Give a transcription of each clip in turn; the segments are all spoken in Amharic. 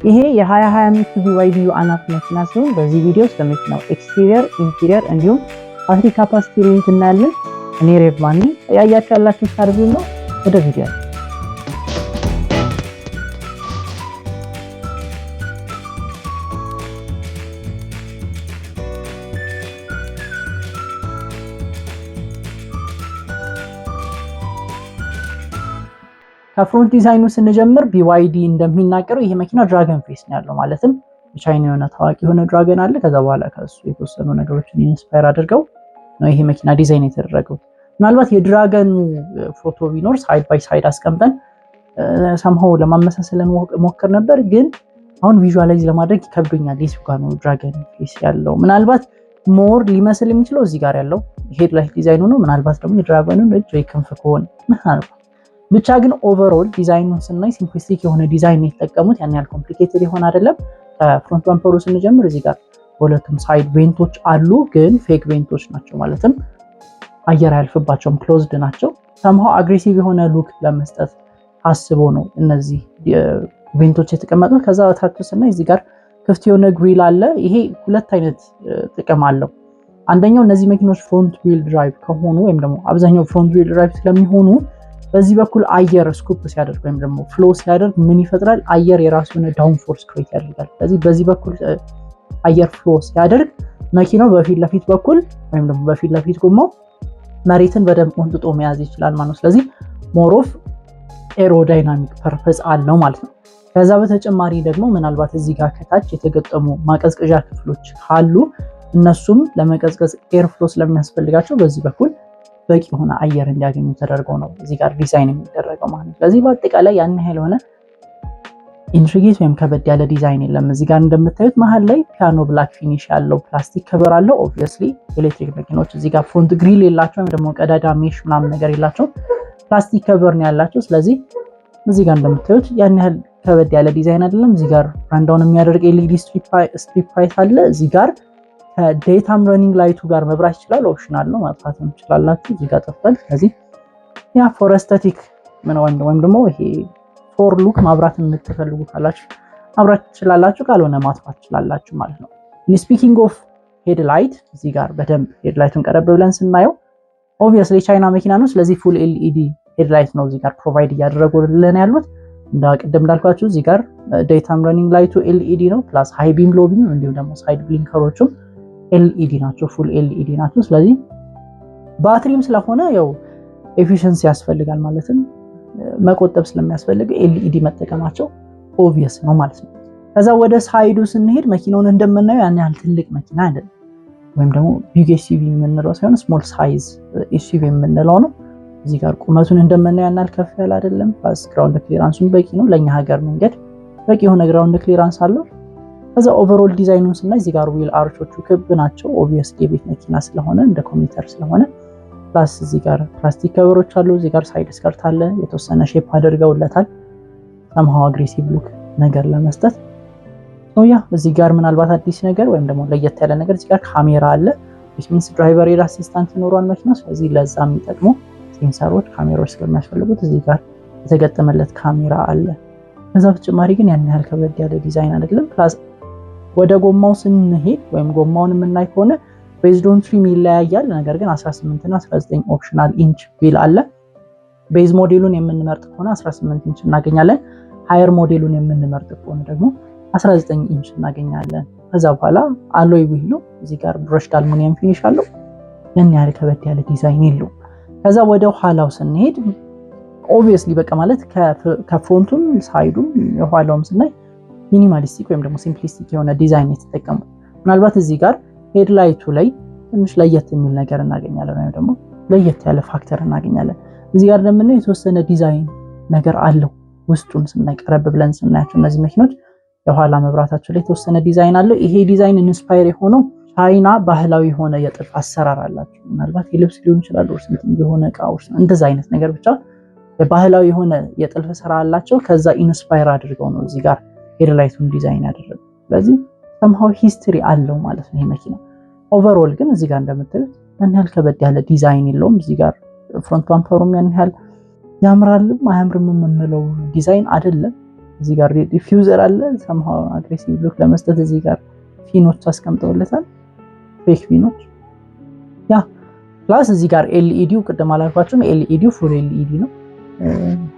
ይሄ የ2025 BYD አናት መኪና ሲሆን በዚህ ቪዲዮ ውስጥ ለመኪናው ኤክስቴሪየር፣ ኢንቴሪየር እንዲሁም ባትሪ ካፓሲቲ ሬንጅ እናያለን። እኔ ሬቭማን ያያችሁ ያላችሁ ሰርቪስ ነው። ወደ ቪዲዮ ከፍሮንት ዲዛይኑ ስንጀምር BYD እንደሚናገረው ይሄ መኪና ድራገን ፌስ ነው ያለው። ማለትም የቻይና የሆነ ታዋቂ የሆነ ድራገን አለ። ከዛ በኋላ ከሱ የተወሰኑ ነገሮችን ኢንስፓየር አድርገው ነው ይሄ መኪና ዲዛይን የተደረገው። ምናልባት የድራገኑ ፎቶ ቢኖር ሳይድ ባይ ሳይድ አስቀምጠን ሰምሃው ለማመሳሰል ሞክር ነበር፣ ግን አሁን ቪዥዋላይዝ ለማድረግ ይከብዶኛል። የሱ ጋር ነው ድራገን ፌስ ያለው። ምናልባት ሞር ሊመስል የሚችለው እዚህ ጋር ያለው ሄድላይት ዲዛይኑ ነው። ምናልባት ደግሞ የድራገኑን እጅ ወይ ክንፍ ከሆነ ምናልባት ብቻ ግን ኦቨርኦል ዲዛይኑን ስናይ ሲምፕሊስቲክ የሆነ ዲዛይን የተጠቀሙት ያን ያህል ኮምፕሊኬትድ የሆነ አይደለም። ከፍሮንት ባምፐሩ ስንጀምር እዚህ ጋር በሁለቱም ሳይድ ቬንቶች አሉ፣ ግን ፌክ ቬንቶች ናቸው። ማለትም አየር አያልፍባቸውም፣ ክሎዝድ ናቸው። ሰምሃው አግሬሲቭ የሆነ ሉክ ለመስጠት አስቦ ነው እነዚህ ቬንቶች የተቀመጡት። ከዛ በታች ስናይ እዚህ ጋር ክፍት የሆነ ግሪል አለ። ይሄ ሁለት አይነት ጥቅም አለው። አንደኛው እነዚህ መኪኖች ፍሮንት ዊል ድራይቭ ከሆኑ ወይም ደግሞ አብዛኛው ፍሮንት ዊል ድራይቭ ስለሚሆኑ በዚህ በኩል አየር ስኩፕ ሲያደርግ ወይም ደግሞ ፍሎ ሲያደርግ ምን ይፈጥራል? አየር የራሱ የሆነ ዳውን ፎርስ ክሬት ያደርጋል። ስለዚህ በዚህ በኩል አየር ፍሎ ሲያደርግ መኪናው በፊት ለፊት በኩል ወይም ደግሞ በፊት ለፊት ጎማው መሬትን በደንብ ቆንጥጦ መያዝ ይችላል ማለት ነው። ስለዚህ ሞር ኦፍ ኤሮዳይናሚክ ፐርፐዝ አለው ማለት ነው። ከዛ በተጨማሪ ደግሞ ምናልባት እዚህ ጋር ከታች የተገጠሙ ማቀዝቀዣ ክፍሎች ካሉ እነሱም ለመቀዝቀዝ ኤር ፍሎ ስለሚያስፈልጋቸው በዚህ በኩል በቂ የሆነ አየር እንዲያገኙ ተደርገው ነው እዚህ ጋር ዲዛይን የሚደረገው ማለት ነው። ስለዚህ በአጠቃላይ ያን ያህል ሆነ ኢንትሪጌት ወይም ከበድ ያለ ዲዛይን የለም። እዚህ ጋር እንደምታዩት መሀል ላይ ፒያኖ ብላክ ፊኒሽ ያለው ፕላስቲክ ከቨር አለው። ኦብቪየስሊ ኤሌክትሪክ መኪኖች እዚህ ጋር ፍሮንት ግሪል የላቸውም፣ ደግሞ ቀዳዳ ሜሽ ምናምን ነገር የላቸውም፣ ፕላስቲክ ከቨር ነው ያላቸው። ስለዚህ እዚህ ጋር እንደምታዩት ያን ያህል ከበድ ያለ ዲዛይን አይደለም። እዚህ ጋር ራንዳውን የሚያደርግ ኤልኢዲ ስትሪፕ ላይት አለ። እዚህ ጋር ከዴይታም ረኒንግ ላይቱ ጋር መብራት ይችላል። ኦፕሽናል ነው፣ ማጥፋትም ትችላላችሁ። እዚህ ጋር ጠፍቷል። ስለዚህ ያ ፎር ኤስቴቲክ ወይም ደግሞ ይሄ ፎር ሉክ ማብራት የምትፈልጉ ካላችሁ ማብራት ትችላላችሁ፣ ካልሆነ ማጥፋት ትችላላችሁ ማለት ነው። ስፒኪንግ ኦፍ ሄድላይት እዚህ ጋር በደንብ ሄድላይቱን ቀረብ ብለን ስናየው ኦብቪየስሊ ቻይና መኪና ነው። ስለዚህ ፉል ኤልኢዲ ሄድላይት ነው እዚህ ጋር ፕሮቫይድ እያደረጉልን ያሉት። ቅድም እንዳልኳችሁ እዚህ ጋር ዴይታም ረኒንግ ላይቱ ኤልኢዲ ነው፣ ፕላስ ሃይ ቢም ሎ ቢም እንዲሁም ደግሞ ሳይድ ብሊንከሮቹም ኤልኢዲ ናቸው፣ ፉል ኤልኢዲ ናቸው። ስለዚህ ባትሪም ስለሆነ ያው ኤፊሽንሲ ያስፈልጋል ማለትም መቆጠብ ስለሚያስፈልግ ኤልኢዲ መጠቀማቸው ኦብቪየስ ነው ማለት ነው። ከዛ ወደ ሳይዱ ስንሄድ መኪናውን እንደምናየው ያን ያህል ትልቅ መኪና አይደለም፣ ወይም ደግሞ ቢግ ኤስዩቪ የምንለው ሳይሆን ስሞል ሳይዝ ኤስዩቪ የምንለው ነው። እዚህ ጋር ቁመቱን እንደምናየው ያን ያህል ከፍ ያለ አይደለም። ፕላስ ግራውንድ ክሊራንሱን በቂ ነው፣ ለኛ ሀገር መንገድ በቂ የሆነ ግራውንድ ክሊራንስ አለው። ከዛ ኦቨርኦል ዲዛይኑን ስናይ እዚህ ጋር ዊል አርቾቹ ክብ ናቸው። ኦብቪየስሊ የቤት መኪና ስለሆነ እንደ ኮሚተር ስለሆነ፣ ፕላስ እዚህ ጋር ፕላስቲክ ከቨሮች አሉ። እዚህ ጋር ሳይድ ስከርት አለ፣ የተወሰነ ሼፕ አድርገውለታል ሰምሃው አግሬሲቭ ሉክ ነገር ለመስጠት ነው። ያ እዚህ ጋር ምናልባት አዲስ ነገር ወይም ደግሞ ለየት ያለ ነገር እዚህ ጋር ካሜራ አለ። which means ድራይቨር ኤር አሲስታንት ይኖረዋል መኪና። ስለዚህ ለዛ የሚጠቅሙ ሴንሰሮች ካሜራዎች ስለሚያስፈልጉት እዚህ ጋር የተገጠመለት ካሜራ አለ። ከዛ በተጨማሪ ግን ያን ያህል ከበድ ያለ ዲዛይን አይደለም። ፕላስ ወደ ጎማው ስንሄድ ወይም ጎማውን የምናይ ከሆነ ቤዝድ ኦን ትሪም ይለያያል። ነገር ግን 18 እና 19 ኦፕሽናል ኢንች ዊል አለ። ቤዝ ሞዴሉን የምንመርጥ ከሆነ 18 ኢንች እናገኛለን። ሃየር ሞዴሉን የምንመርጥ ከሆነ ደግሞ 19 ኢንች እናገኛለን። ከዛ በኋላ አሎይ ዊል ነው። እዚህ ጋር ብረሽድ አልሙኒየም ፊኒሽ አለው። ያን ያህል ከበድ ያለ ዲዛይን የለውም። ከዛ ወደ ኋላው ስንሄድ ኦብቪየስሊ በቃ ማለት ከፍሮንቱም ሳይዱም የኋላውም ስናይ ሚኒማሊስቲክ ወይም ደግሞ ሲምፕሊስቲክ የሆነ ዲዛይን የተጠቀሙ። ምናልባት እዚህ ጋር ሄድላይቱ ላይ ትንሽ ለየት የሚል ነገር እናገኛለን፣ ወይም ደግሞ ለየት ያለ ፋክተር እናገኛለን። እዚህ ጋር እንደምናየው የተወሰነ ዲዛይን ነገር አለው። ውስጡን ስናይ ቀረብ ብለን ስናያቸው እነዚህ መኪኖች የኋላ መብራታቸው ላይ የተወሰነ ዲዛይን አለው። ይሄ ዲዛይን ኢንስፓየር የሆነው ቻይና ባህላዊ የሆነ የጥልፍ አሰራር አላቸው። ምናልባት የልብስ ሊሆን ይችላል፣ ወርስምቲንግ የሆነ እቃ እንደዛ አይነት ነገር ብቻ ባህላዊ የሆነ የጥልፍ ስራ አላቸው። ከዛ ኢንስፓየር አድርገው ነው እዚህ ጋር ሄድላይቱን ዲዛይን ያደረገው። ስለዚህ ሰምሃው ሂስትሪ አለው ማለት ነው ይሄ መኪና። ኦቨርኦል ግን እዚህ ጋር እንደምታዩት ያን ያህል ከበድ ያለ ዲዛይን የለውም። እዚህ ጋር ፍሮንት ባምፐሩም ያን ያህል ያምራልም አያምርም የምንለው ዲዛይን አይደለም። እዚህ ጋር ዲፊውዘር አለ somehow aggressive ሉክ ለመስጠት እዚህ ጋር ፊኖች አስቀምጠውለታል ፌክ ፊኖች ያ ፕላስ እዚህ ጋር ኤልኢዲው ቅድም አላልኳችሁም ኤልኢዲው ፉል ኤልኢዲ ነው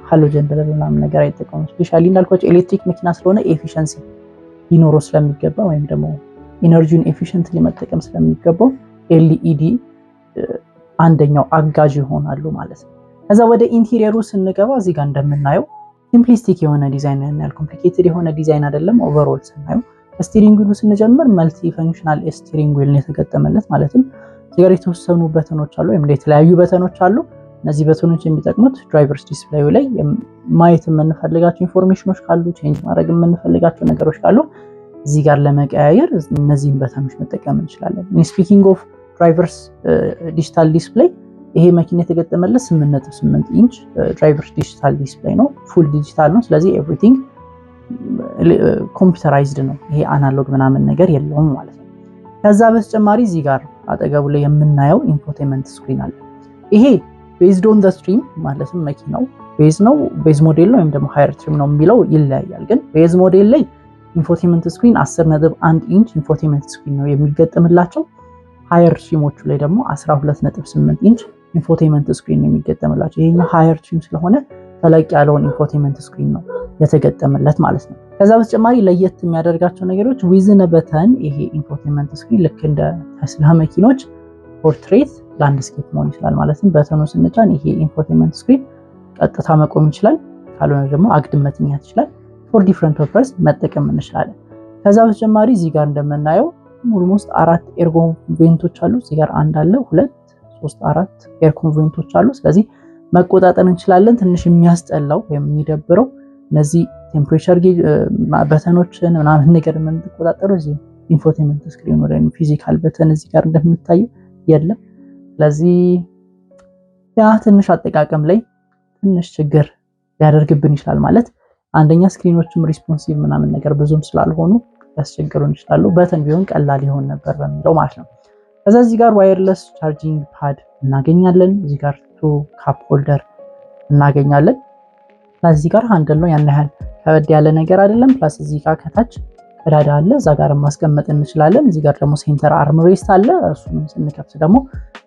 ሃሎጀን ብለን ምናምን ነገር አይጠቀሙም ስፔሻሊ እንዳልኳችሁ ኤሌክትሪክ መኪና ስለሆነ ኤፊሺየንሲ ሊኖረው ስለሚገባ ወይም ደግሞ ኢነርጂውን ኤፊሺየንትሊ መጠቀም ስለሚገባው ኤልኢዲ አንደኛው አጋዥ ይሆናሉ ማለት ነው ከዛ ወደ ኢንቴሪየሩ ስንገባ እዚህ ጋር እንደምናየው ሲምፕሊስቲክ የሆነ ዲዛይን ነው ያለው ኮምፕሊኬትድ የሆነ ዲዛይን አይደለም ኦቨርኦል ስናየው ስቲሪንግ ዊሉ ስንጀምር መልቲ ፈንክሽናል ስቲሪንግ ዊል ነው የተገጠመለት ማለትም እዚህ ጋር የተወሰኑ በተኖች አሉ ወይም የተለያዩ በተኖች አሉ እነዚህ በተኖች የሚጠቅሙት ድራይቨርስ ዲስፕሌዩ ላይ ማየት የምንፈልጋቸው ኢንፎርሜሽኖች ካሉ ቼንጅ ማድረግ የምንፈልጋቸው ነገሮች ካሉ እዚህ ጋር ለመቀያየር እነዚህን በተኖች መጠቀም እንችላለን ስፒኪንግ ኦፍ ድራይቨርስ ዲጂታል ዲስፕሌይ ይሄ መኪና የተገጠመለት 8.8 ኢንች ድራይቨርስ ዲጂታል ዲስፕሌይ ነው ፉል ዲጂታል ነው ስለዚህ ኤቭሪቲንግ ኮምፒውተራይዝድ ነው ይሄ አናሎግ ምናምን ነገር የለውም ማለት ነው ከዛ በተጨማሪ እዚህ ጋር አጠገቡ ላይ የምናየው ኢንፎቴመንት ስክሪን አለ ይሄ ቤዝድ ኦን ዘ ስትሪም ማለትም መኪናው ቤዝ ነው ቤዝ ሞዴል ነው ወይም ደግሞ ሃየር ትሪም ነው የሚለው ይለያያል ግን ቤዝ ሞዴል ላይ ኢንፎቴመንት ስክሪን 10.1 ኢንች ኢንፎቴመንት ስክሪን ነው የሚገጠምላቸው ሃየር ትሪሞቹ ላይ ደግሞ 12.8 ኢንች ኢንፎቴመንት ስክሪን ነው የሚገጠምላቸው ይሄኛው ሃየር ትሪም ስለሆነ ተለቅ ያለውን ኢንፎቴመንት ስክሪን ነው የተገጠመለት ማለት ነው ከዛ በተጨማሪ ለየት የሚያደርጋቸው ነገሮች ዊዝን በተን ይሄ ኢንፎቴመንት ስክሪን ልክ እንደ ተስላ መኪኖች ፖርትሬት ላንድስኬፕ መሆን ይችላል ማለትም በተኑ ስንጫን ይሄ ኢንፎቴመንት ስክሪን ቀጥታ መቆም ይችላል ካልሆነ ደግሞ አግድም መተኛት ይችላል ፎር ዲፈረንት ፐርፐስ መጠቀም እንችላለን ከዛ በተጨማሪ እዚህ ጋር እንደምናየው ኦልሞስት 4 ኤር ኮንቬንቶች አሉ እዚህ ጋር አንድ አለ 2 3 4 ኤር ኮንቬንቶች አሉ ስለዚህ መቆጣጠር እንችላለን ትንሽ የሚያስጠላው ወይም የሚደብረው እነዚህ ቴምፕሬቸር ጌጅ በተኖችን ምናምን ነገር የምንቆጣጠረው እዚህ ኢንፎቴመንት ስክሪን ወደ ፊዚካል በተን እዚህ ጋር እንደሚታየው የለም ስለዚህ ያ ትንሽ አጠቃቀም ላይ ትንሽ ችግር ሊያደርግብን ይችላል ማለት አንደኛ ስክሪኖችም ሪስፖንሲቭ ምናምን ነገር ብዙም ስላልሆኑ ያስቸግሩን ይችላሉ በተን ቢሆን ቀላል ይሆን ነበር በሚለው ማለት ነው ከዛ እዚህ ጋር ዋየርለስ ቻርጂንግ ፓድ እናገኛለን እዚህ ጋር ቱ ካፕ ሆልደር እናገኛለን እዚህ ጋር ሃንድል ነው ያን ያህል ከበድ ያለ ነገር አይደለም ፕላስ እዚህ ጋር ከታች ቀዳዳ አለ እዛ ጋር ማስቀመጥ እንችላለን እዚህ ጋር ደግሞ ሴንተር አርም ሬስት አለ እሱንም ስንከፍት ደግሞ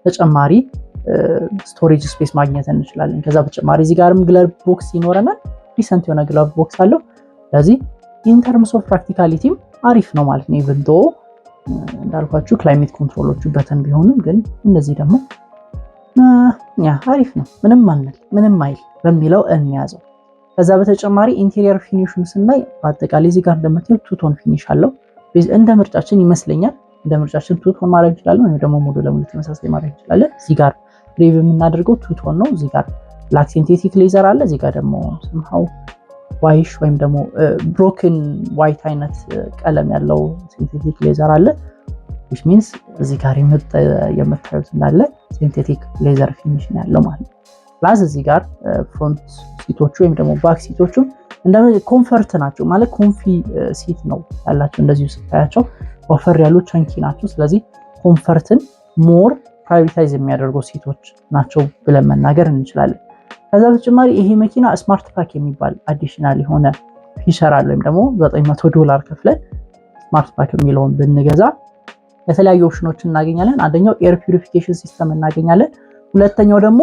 ተጨማሪ ስቶሬጅ ስፔስ ማግኘት እንችላለን ከዛ በተጨማሪ እዚህ ጋርም ግላቭ ቦክስ ይኖረናል ዲሰንት የሆነ ግላቭ ቦክስ አለው ስለዚህ ኢን ተርምስ ኦፍ ፕራክቲካሊቲም አሪፍ ነው ማለት ነው ኢቭን ዶ እንዳልኳችሁ ክላይሜት ኮንትሮሎቹ በተን ቢሆንም ግን እነዚህ ደግሞ ያ አሪፍ ነው ምንም አይል በሚለው እንያዘው ከዛ በተጨማሪ ኢንቴሪየር ፊኒሽን ስናይ በአጠቃላይ እዚህ ጋር እንደምታዩት ቱቶን ፊኒሽ አለው እንደ ምርጫችን ይመስለኛል እንደ ምርጫችን ቱቶን ማድረግ እንችላለን ወይም ደግሞ ሙሉ ለሙሉ ተመሳሳይ ማድረግ እንችላለን እዚህ ጋር ሪቭ የምናደርገው ቱቶን ነው እዚህ ጋር ብላክ ሲንቴቲክ ሌዘር አለ እዚህ ጋር ደግሞ somehow ዋይሽ ወይም ደግሞ ብሮክን ዋይት አይነት ቀለም ያለው ሲንቴቲክ ሌዘር አለ which means እዚህ ጋር የምታዩት እንዳለ ሲንቴቲክ ሌዘር ፊኒሽ ነው ያለው ማለት ነው ፕላስ እዚህ ጋር ፍሮንት ሲቶቹ ወይም ደግሞ ባክ ሲቶቹ እንደ ኮምፈርት ናቸው ማለት ኮንፊ ሲት ነው ያላቸው እንደዚሁ ስታያቸው ወፈር ያሉ ቸንኪ ናቸው ስለዚህ ኮምፈርትን ሞር ፕራዮሪታይዝ የሚያደርጉ ሲቶች ናቸው ብለን መናገር እንችላለን ከዛ በተጨማሪ ይሄ መኪና ስማርት ፓክ የሚባል አዲሽናል የሆነ ፊቸር አለ ወይም ደግሞ $900 ከፍለን ስማርት ፓክ የሚለውን ብንገዛ የተለያዩ ኦፕሽኖችን እናገኛለን አንደኛው ኤር ፒዩሪፊኬሽን ሲስተም እናገኛለን ሁለተኛው ደግሞ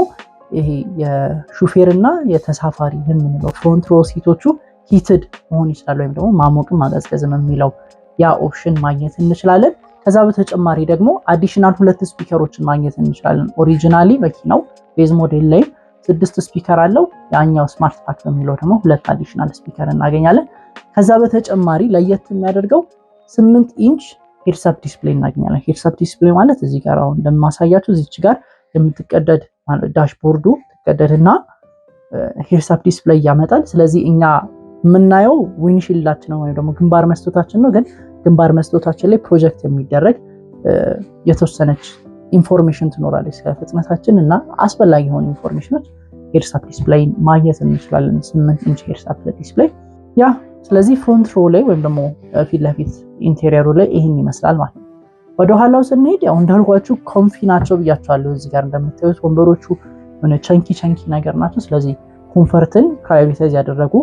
ይሄ የሹፌርና የተሳፋሪ የምንለው ፍሮንት ሮ ሲቶቹ ሂትድ መሆን ይችላል ወይም ደግሞ ማሞቅም ማቀዝቀዝም የሚለው ያ ኦፕሽን ማግኘት እንችላለን ከዛ በተጨማሪ ደግሞ አዲሽናል 2 ስፒከሮችን ማግኘት እንችላለን ኦሪጂናሊ መኪናው ቤዝ ሞዴል ላይ 6 ስፒከር አለው ያኛው ስማርት ፓክ በሚለው ደግሞ 2 አዲሽናል ስፒከር እናገኛለን ከዛ በተጨማሪ ለየት የሚያደርገው 8 ኢንች ሄድስአፕ ዲስፕሌይ እናገኛለን ሄድስአፕ ዲስፕሌይ ማለት እዚህ ጋር አሁን እንደማሳያችሁ እዚች ጋር የምትቀደድ ዳሽቦርዱ ትቀደድና ሄድስአፕ ዲስፕሌይ ያመጣል ስለዚህ እኛ የምናየው ዊንሺልዳችን ነው ወይም ደግሞ ግንባር መስታወታችን ነው ግን ግንባር መስታወታችን ላይ ፕሮጀክት የሚደረግ የተወሰነች ኢንፎርሜሽን ትኖራለች ስለ ፍጥነታችን እና አስፈላጊ የሆኑ ኢንፎርሜሽኖች ሄድስአፕ ዲስፕሌይ ማግኘት እንችላለን 8 ኢንች ሄድስአፕ ዲስፕሌይ ያ ስለዚህ ፍሮንት ሮ ላይ ወይም ደግሞ ፊት ለፊት ኢንቴሪየሩ ላይ ይሄን ይመስላል ማለት ነው ወደ ኋላው ስንሄድ ያው እንዳልኳችሁ ኮንፊ ናቸው ብያችኋለሁ እዚህ ጋር እንደምታዩት ወንበሮቹ ቸንኪ ነገር ናቸው ስለዚህ ኮምፈርትን ፕራዮሪታይዝ ያደረጉ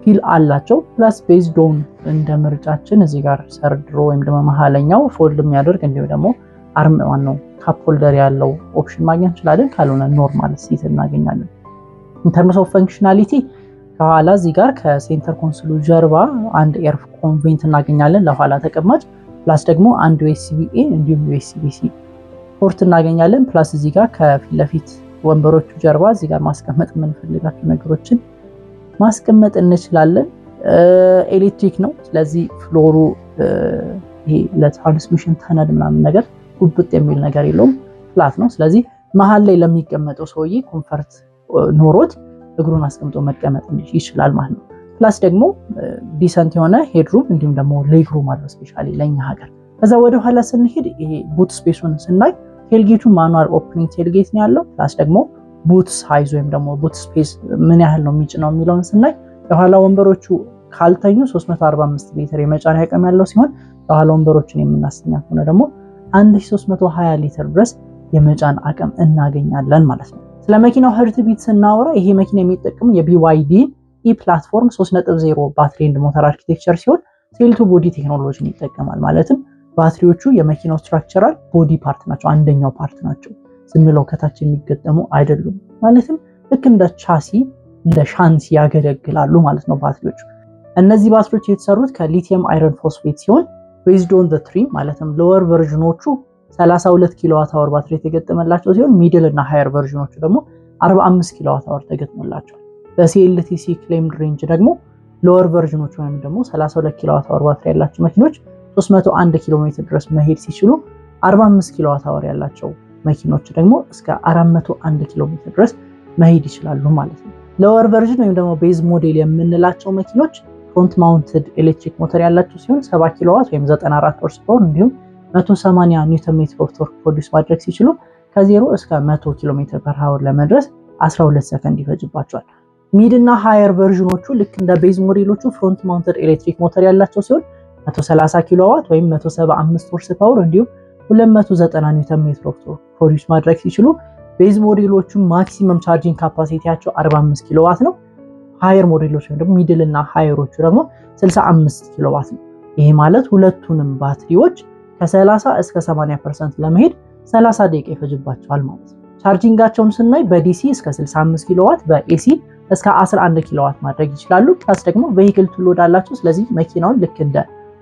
ፊል አላቸው። ፕላስ ቤዝድ ኦን እንደ ምርጫችን እዚህ ጋር ሰርድሮ ወይም ደግሞ መሀለኛው ፎልድ የሚያደርግ እንዲሁም ደግሞ አርም ዋናው ካፕ ሆልደር ያለው ኦፕሽን ማግኘት እንችላለን። ካልሆነ ኖርማል ሲት እናገኛለን። ኢንተርምስ ኦፍ ፈንክሽናሊቲ ከኋላ እዚህ ጋር ከሴንተር ኮንሶሉ ጀርባ አንድ ኤር ኮንቬንት እናገኛለን ለኋላ ተቀማጭ፣ ፕላስ ደግሞ አንድ ዩኤስቢ ኤ እንዲሁም ዩኤስቢ ሲ ፖርት እናገኛለን። ፕላስ እዚህ ጋር ከፊት ለፊት ወንበሮቹ ጀርባ እዚህ ጋር ማስቀመጥ የምንፈልጋቸው ነገሮችን ማስቀመጥ እንችላለን። ኤሌክትሪክ ነው። ስለዚህ ፍሎሩ ይሄ ለትራንስሚሽን ተነድ ምናምን ነገር ጉብጥ የሚል ነገር የለውም፣ ፍላት ነው። ስለዚህ መሀል ላይ ለሚቀመጠው ሰውዬ ኮምፈርት ኖሮት እግሩን አስቀምጦ መቀመጥ ይችላል ማለት ነው። ፕላስ ደግሞ ዲሰንት የሆነ ሄድሩም እንዲሁም ደግሞ ሌግሩም አለው ስፔሻሊ ለኛ ሀገር። ከዛ ወደ ኋላ ስንሄድ ይሄ ቡት ስፔሱን ስናይ ቴልጌቱ ማኑዋል ኦፕኒንግ ቴልጌት ነው ያለው። ፕላስ ደግሞ ቡት ሳይዝ ወይም ደግሞ ቡት ስፔስ ምን ያህል ነው የሚጭነው የሚለውን ስናይ የኋላ ወንበሮቹ ካልተኙ 345 ሊትር የመጫን አቅም ያለው ሲሆን የኋላ ወንበሮችን የምናስተኛ ከሆነ ደግሞ 1320 ሊትር ድረስ የመጫን አቅም እናገኛለን ማለት ነው። ስለ መኪናው ሀርት ቢት ስናወራ ይሄ መኪና የሚጠቀሙ የቢዋይዲ ኢ ፕላትፎርም 3.0 ባትሪ ኤንድ ሞተር አርኪቴክቸር ሲሆን ሴል ቱ ቦዲ ቴክኖሎጂን ይጠቀማል። ማለትም ባትሪዎቹ የመኪናው ስትራክቸራል ቦዲ ፓርት ናቸው፣ አንደኛው ፓርት ናቸው። ዝም ብለው ከታች የሚገጠሙ አይደሉም። ማለትም ልክ እንደ ቻሲ እንደ ሻንሲ ያገለግላሉ ማለት ነው ባትሪዎቹ። እነዚህ ባትሪዎች የተሰሩት ከሊቲየም አይረን ፎስፌት ሲሆን ቤዝድ ኦን ዘ ትሪም ማለትም ሎወር ቨርዥኖቹ 32 ኪሎዋት አወር ባትሪ የተገጠመላቸው ሲሆን ሚድል እና ሃየር ቨርዥኖቹ ደግሞ 45 ኪሎዋት አወር ተገጥሞላቸዋል። በሲኤልቲሲ ክሌምድ ሬንጅ ደግሞ ሎወር ቨርዥኖቹ ወይም ደግሞ 32 ኪሎዋት አወር ባትሪ ያላቸው መኪኖች 301 ኪሎ ሜትር ድረስ መሄድ ሲችሉ 45 ኪሎዋት አወር ያላቸው መኪኖች ደግሞ እስከ 401 ኪሎ ሜትር ድረስ መሄድ ይችላሉ ማለት ነው። ሎወር ቨርዥን ወይም ደግሞ ቤዝ ሞዴል የምንላቸው መኪኖች ፍሮንት ማውንትድ ኤሌክትሪክ ሞተር ያላቸው ሲሆን 7 ኪሎዋት ወይም 94 ሆርስ ፓወር እንዲሁም 180 ኒውተን ሜትር ኦፍ ቶርክ ፕሮዲዩስ ማድረግ ሲችሉ ከ0 እስከ 100 ኪሎ ሜትር ፐር አወር ለመድረስ 12 ሰከንድ ይፈጅባቸዋል። ሚድ እና ሃየር ቨርዥኖቹ ልክ እንደ ቤዝ ሞዴሎቹ ፍሮንት ማውንትድ ኤሌክትሪክ ሞተር ያላቸው ሲሆን 130 ኪሎዋት ወይም 175 ሆርስ ፓወር እንዲሁም 290 ኒውተን ሜትር ኦፍ ቶርክ ፕሮዲዩስ ማድረግ ሲችሉ ቤዝ ሞዴሎቹ ማክሲመም ቻርጂንግ ካፓሲቲያቸው 45 ኪሎዋት ነው። ሃየር ሞዴሎች ወይም ደግሞ ሚድል እና ሃየሮቹ ደግሞ 65 ኪሎዋት ነው። ይሄ ማለት ሁለቱንም ባትሪዎች ከ30 እስከ 80% ለመሄድ 30 ደቂቃ ይፈጅባቸዋል ማለት ነው። ቻርጂንጋቸውን ስናይ በዲሲ እስከ 65 ኪሎዋት በኤሲ እስከ 11 ኪሎዋት ማድረግ ይችላሉ። ፕላስ ደግሞ ቬሂክል ቱ ሎድ አላቸው። ስለዚህ መኪናውን ልክ እንደ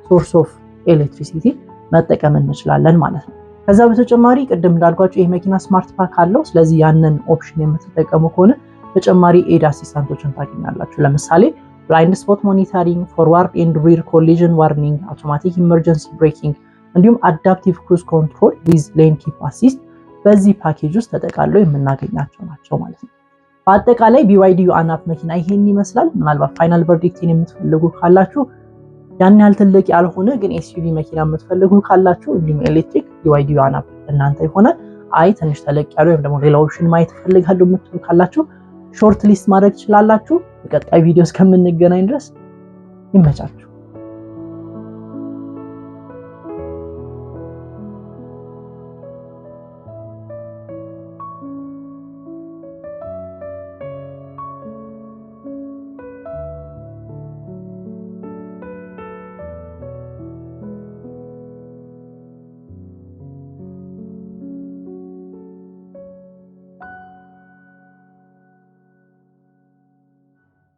ሶርስ ኦፍ ኤሌክትሪሲቲ መጠቀም እንችላለን ማለት ነው። ከዛ በተጨማሪ ቅድም እንዳልኳቸው ይሄ መኪና ስማርት ፓክ አለው። ስለዚህ ያንን ኦፕሽን የምትጠቀሙ ከሆነ ተጨማሪ ኤድ አሲስታንቶችን ታገኛላችሁ። ለምሳሌ ብላይንድ ስፖት ሞኒተሪንግ፣ ፎርዋርድ ኤንድ ሪር ኮሊዥን ዋርኒንግ፣ አውቶማቲክ ኢመርጀንሲ ብሬኪንግ እንዲሁም አዳፕቲቭ ክሩዝ ኮንትሮል ዊዝ ሌን ኪፕ አሲስት በዚህ ፓኬጅ ውስጥ ተጠቃለው የምናገኛቸው ናቸው ማለት ነው። በአጠቃላይ ቢዋይዲ ዩአናፕ መኪና ይሄን ይመስላል። ምናልባት ፋይናል ቨርዲክትን የምትፈልጉ ካላችሁ ያን ያህል ትልቅ ያልሆነ ግን ኤስዩቪ መኪና የምትፈልጉ ካላችሁ እንዲሁም ኤሌክትሪክ ቢዋይዲ ዩአናፕ እናንተ ይሆናል። አይ ትንሽ ተለቅ ያሉ ወይም ደግሞ ሌላ ኦፕሽን ማየት ፈልጋለሁ የምትሉ ካላችሁ ሾርት ሊስት ማድረግ ትችላላችሁ። በቀጣይ ቪዲዮ እስከምንገናኝ ድረስ ይመቻችሁ።